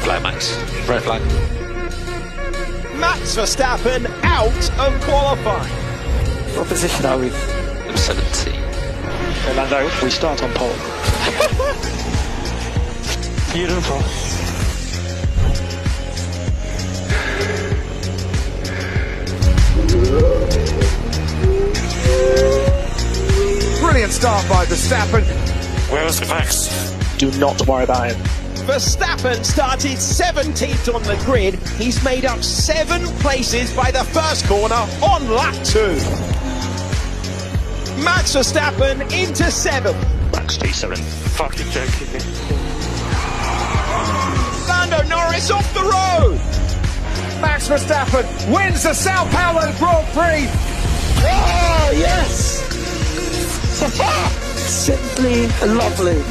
flag, Max. Red flag. Max Verstappen out of qualifying. What position are we? I'm 17. Okay, Lando, we start on pole. Beautiful. Brilliant start by Verstappen. Where's Max? Do not worry about him. Verstappen started 17th on the grid. He's made up 7 places by the first corner on lap 2. Max Verstappen into 7th. Max G7. Fucking joking me. Lando Norris off the road. Max Verstappen wins the Sao Paulo Grand Prix. Oh, yes! Simply lovely.